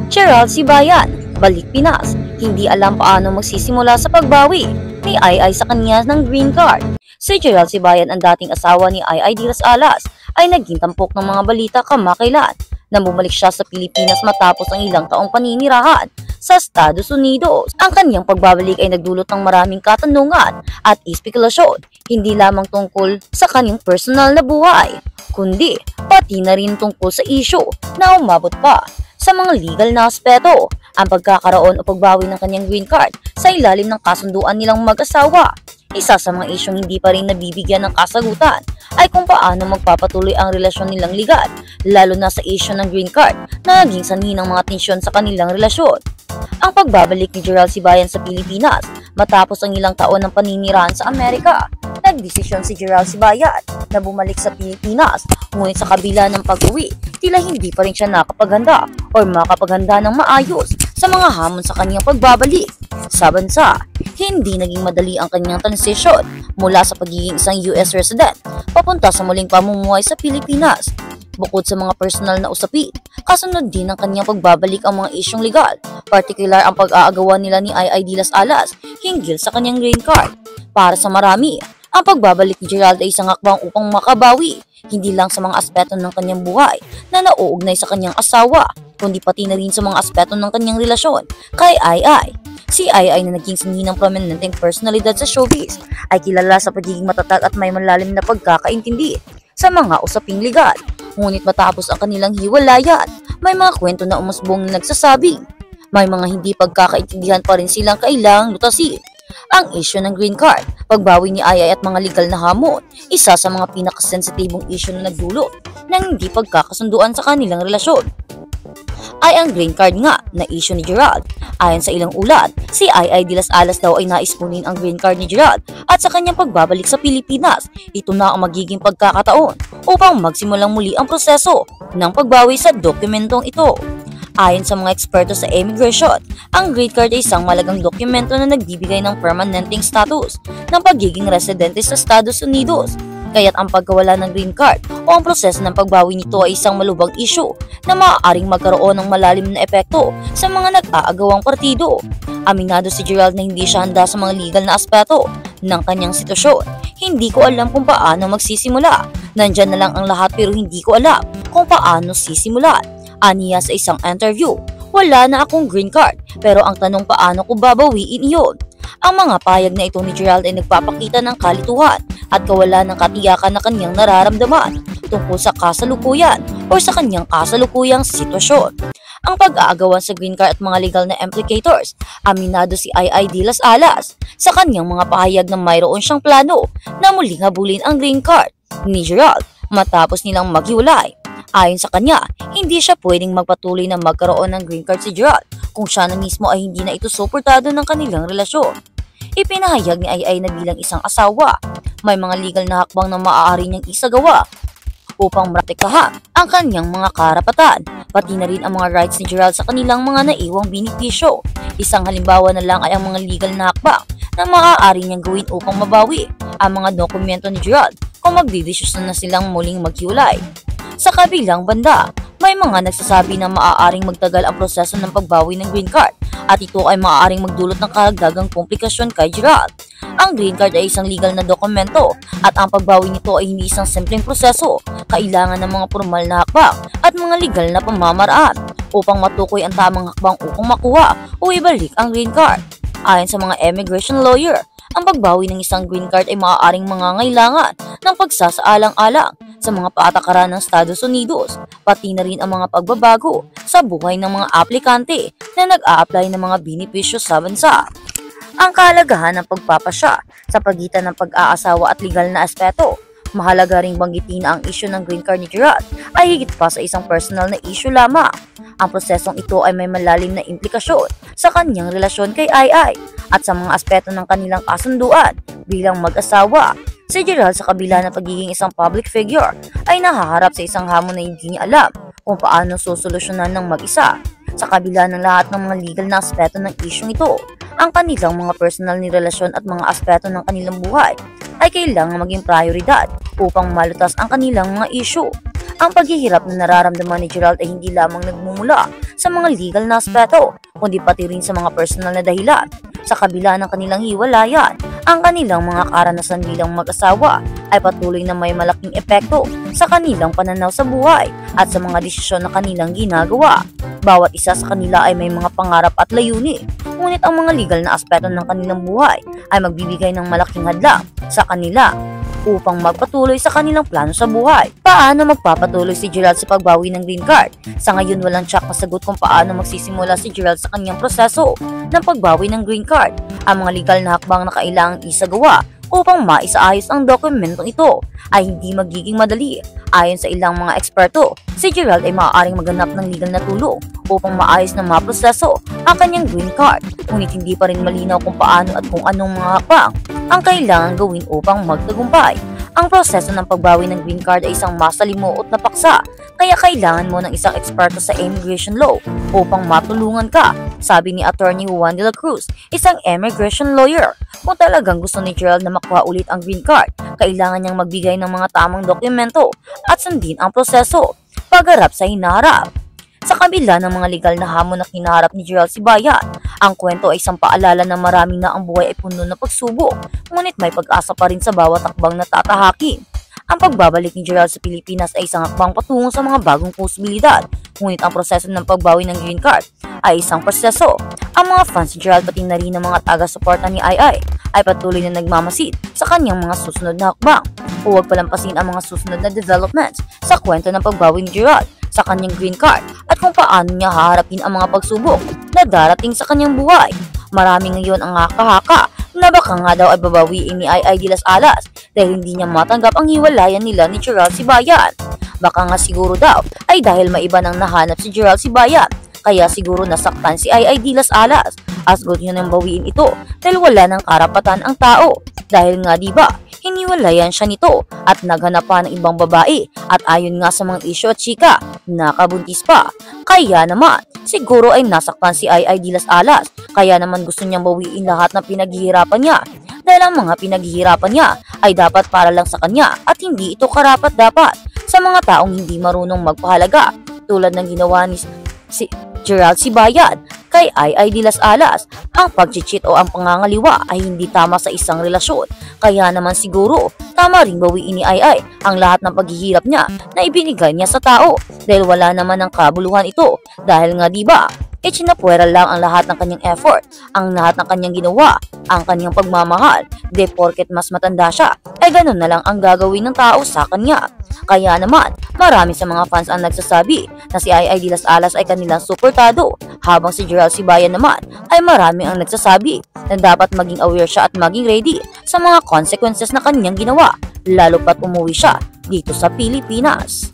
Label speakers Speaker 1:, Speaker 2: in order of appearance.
Speaker 1: Gerald Sibayan, balik Pinas, hindi alam paano magsisimula sa pagbawi ni Ai sa kanya ng green card. Si Gerald Sibayan, ang dating asawa ni Ai de las Alas, ay naging tampok ng mga balita kamakailan nang bumalik siya sa Pilipinas matapos ang ilang taong paninirahan sa Estados Unidos. Ang kanyang pagbabalik ay nagdulot ng maraming katanungan at espekulasyon, hindi lamang tungkol sa kanyang personal na buhay, kundi pati na rin tungkol sa issue na umabot pa sa mga legal na aspeto, ang pagkakaroon o pagbawi ng kanyang green card sa ilalim ng kasunduan nilang mag-asawa. Isa sa mga isyong hindi pa rin nabibigyan ng kasagutan ay kung paano magpapatuloy ang relasyon nilang legal, lalo na sa isyu ng green card na naging sanhi ng mga tensyon sa kanilang relasyon. Ang pagbabalik ni Gerald Sibayan sa Pilipinas matapos ang ilang taon ng paninirahan sa Amerika, nagdesisyon si Gerald Sibayan na bumalik sa Pilipinas, ngunit sa kabila ng pag-uwi, tila hindi pa rin siya nakapaghanda o makapaghanda ng maayos sa mga hamon sa kanyang pagbabalik sa bansa. Hindi naging madali ang kanyang transisyon mula sa pagiging isang US resident papunta sa muling pamumuhay sa Pilipinas. Bukod sa mga personal na usapin, kasunod din ng kanyang pagbabalik ang mga isyong legal, partikular ang pag-aagawan nila ni Ai de las Alas hinggil sa kanyang green card. Para sa marami, ang pagbabalik ni Gerald ay isang hakbang upang makabawi, hindi lang sa mga aspeto ng kanyang buhay na nauugnay sa kanyang asawa, kundi pati na rin sa mga aspeto ng kanyang relasyon kay Ai. Si Ai na naging sanhi ng prominenteng personalidad sa showbiz ay kilala sa pagiging matatag at may malalim na pagkakaintindi sa mga usaping legal. Ngunit matapos ang kanilang hiwalayan, may mga kwento na umusbong na nagsasabing may mga hindi pagkakaintindihan pa rin silang kailangang lutasin. Ang isyu ng green card, pagbawi ni Ai at mga legal na hamon, isa sa mga pinakasensitibong isyu na nagdulot ng hindi pagkakasunduan sa kanilang relasyon ay ang green card nga na issue ni Gerald. Ayon sa ilang ulat, si Ai de las Alas daw ay nais kunin ang green card ni Gerald at sa kanyang pagbabalik sa Pilipinas, ito na ang magiging pagkakataon upang magsimulang muli ang proseso ng pagbawi sa dokumentong ito. Ayon sa mga eksperto sa immigration, ang green card ay isang malagang dokumento na nagbibigay ng permanenteng status ng pagiging residente sa Estados Unidos. Kaya't ang pagkawala ng green card o ang proseso ng pagbawi nito ay isang malubhang issue na maaaring magkaroon ng malalim na epekto sa mga nag-aagawang partido. Aminado si Gerald na hindi siya handa sa mga legal na aspeto ng kanyang sitwasyon. Hindi ko alam kung paano magsisimula. Nandyan na lang ang lahat pero hindi ko alam kung paano sisimulan. Aniya sa isang interview, wala na akong green card pero ang tanong paano ko babawiin iyon. Ang mga payag na ito ni Gerald ay nagpapakita ng kalituhan at kawalan ng katiyakan na kanyang nararamdaman tungkol sa kasalukuyan o sa kanyang kasalukuyang sitwasyon. Ang pag-aagawan sa green card at mga legal na implicators, aminado si Ai de las Alas sa kanyang mga pahayag na mayroon siyang plano na muling habulin ang green card ni Gerald matapos nilang maghiwalay. Ayon sa kanya, hindi siya pwedeng magpatuloy na magkaroon ng green card si Gerald kung siya na mismo ay hindi na ito suportado ng kanilang relasyon. Ipinahayag ni Ai na bilang isang asawa, may mga legal na hakbang na maaari niyang isagawa upang maprotektahan ang kanyang mga karapatan, pati na rin ang mga rights ni Gerald sa kanilang mga naiwang benepisyo. Isang halimbawa na lang ay ang mga legal na hakbang na maaari niyang gawin upang mabawi ang mga dokumento ni Gerald kung magdidesisyon na silang muling maghiwalay. Sa kabilang banda, may mga nagsasabi na maaaring magtagal ang proseso ng pagbawi ng green card at ito ay maaaring magdulot ng karagdagang komplikasyon kay Gerald. Ang green card ay isang legal na dokumento at ang pagbawi nito ay hindi isang simpleng proseso. Kailangan ng mga formal na hakbang at mga legal na pamamaraan upang matukoy ang tamang hakbang upang makuha o ibalik ang green card. Ayon sa mga immigration lawyer, ang pagbawi ng isang green card ay maaaring mangangailangan ng pagsasaalang-alang sa mga patakaran ng Estados Unidos, pati na rin ang mga pagbabago sa buhay ng mga aplikante na nag-a-apply ng mga benepisyo sa bansa. Ang kahalagahan ng pagpapasya sa pagitan ng pag-aasawa at legal na aspeto. Mahalaga ring banggitin na ang isyu ng green card ni Gerald ay higit pa sa isang personal na isyu lamang. Ang prosesong ito ay may malalim na implikasyon sa kanyang relasyon kay Ai at sa mga aspeto ng kanilang kasunduan bilang mag-asawa. Si Gerald sa kabila ng pagiging isang public figure ay nahaharap sa isang hamon na hindi niya alam kung paano susolusyonan ng mag-isa. Sa kabila ng lahat ng mga legal na aspeto ng isyong ito, ang kanilang mga personal na relasyon at mga aspeto ng kanilang buhay ay kailangang maging prioridad upang malutas ang kanilang mga isyu. Ang paghihirap na nararamdaman ni Gerald ay hindi lamang nagmumula sa mga legal na aspeto, kundi pati rin sa mga personal na dahilan. Sa kabila ng kanilang hiwalayan, ang kanilang mga karanasan bilang mag-asawa ay patuloy na may malaking epekto sa kanilang pananaw sa buhay at sa mga desisyon na kanilang ginagawa. Bawat isa sa kanila ay may mga pangarap at layunin, ngunit ang mga legal na aspeto ng kanilang buhay ay magbibigay ng malaking hadlang sa kanila upang magpatuloy sa kanilang plano sa buhay. Paano magpapatuloy si Gerald sa pagbawi ng green card? Sa ngayon walang tsak na sagot kung paano magsisimula si Gerald sa kanyang proseso ng pagbawi ng green card. Ang mga legal na hakbang na kailangang isagawa upang maisaayos ang dokumentong ito ay hindi magiging madali. Ayon sa ilang mga eksperto, si Gerald ay maaaring maghanap ng legal na tulong upang maayos na maproseso ang kanyang green card, ngunit hindi pa rin malinaw kung paano at kung anong mga hakbang ang kailangan gawin upang magtagumpay. Ang proseso ng pagbawi ng green card ay isang masalimuot na paksa, kaya kailangan mo ng isang eksperto sa immigration law upang matulungan ka, sabi ni Attorney Juan de la Cruz, isang immigration lawyer. Kung talagang gusto ni Gerald na makuha ulit ang green card, kailangan niyang magbigay ng mga tamang dokumento at sundin ang proseso pagharap sa hinaharap. Sa kabila ng mga legal na hamon na kinaharap ni Gerald Sibayan, ang kwento ay isang paalala na marami na ang buhay ay puno ng pagsubok, ngunit may pag-asa pa rin sa bawat hakbang na tatahakin. Ang pagbabalik ni Gerald sa Pilipinas ay isang hakbang patungo sa mga bagong posibilidad, ngunit ang proseso ng pagbawi ng green card ay isang proseso. Ang mga fans ni Gerald pati na rin ng mga taga-suporta ni Ai ay patuloy na nagmamasid sa kanyang mga susunod na hakbang. Huwag palampasin ang mga susunod na developments sa kwento ng pagbawi ni Gerald sa kanyang green card at kung paano niya haharapin ang mga pagsubok na darating sa kanyang buhay. Marami ngayon ang haka-haka na baka nga daw ay babawiin ni Ai de las Alas dahil hindi niya matanggap ang hiwalayan nila ni Gerald Sibayan. Baka nga siguro daw ay dahil maiba nang nahanap si Gerald Sibayan, kaya siguro nasaktan si Ai de las Alas. Asgot niya nang bawiin ito dahil wala ng karapatan ang tao. Dahil nga diba, hiniwalayan siya nito at naghanap pa ng ibang babae at ayon nga sa mga isyo at chika, nakabuntis pa. Kaya naman, siguro ay nasaktan si Ai de las Alas, kaya naman gusto niyang bawiin lahat ng pinaghihirapan niya. Dahil ang mga pinaghihirapan niya ay dapat para lang sa kanya at hindi ito karapat-dapat sa mga taong hindi marunong magpahalaga tulad ng ginawa ni Gerald Sibayan kay Ai de las Alas. Ang pag-cheat o ang pangangaliwa ay hindi tama sa isang relasyon, kaya naman siguro tama ring bawiin ni Ai ang lahat ng paghihirap niya na ibinigay niya sa tao dahil wala naman ng kabuluhan ito. Dahil nga diba, itinapwera lang ang lahat ng kanyang effort, ang lahat ng kanyang ginawa, ang kanyang pagmamahal, de porket mas matanda siya, ay ganun na lang ang gagawin ng tao sa kanya. Kaya naman, marami sa mga fans ang nagsasabi na si Ai de las Alas ay kanilang suportado, habang si Gerald Sibayan naman ay marami ang nagsasabi na dapat maging aware siya at maging ready sa mga consequences na kanyang ginawa, lalo pat umuwi siya dito sa Pilipinas.